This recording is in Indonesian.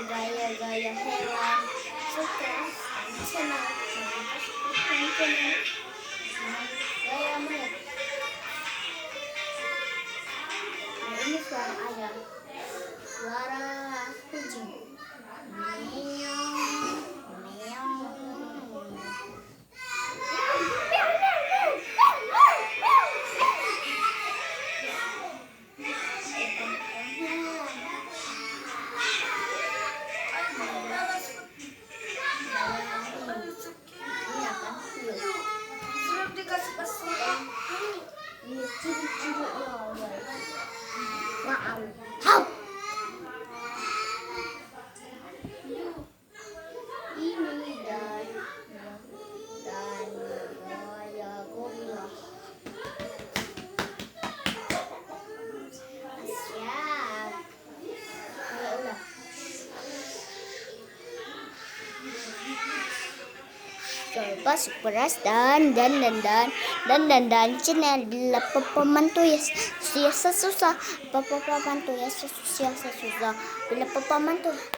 gaya-gaya hewan sukses channel gaya mayat. Nah, ini suara ayam, suara kucing, meong meong. Ini dan gaya gorila. Siap. Ayo udah. Jangan lupa subscribe dan channel bila pemantu ya susah bila pemantu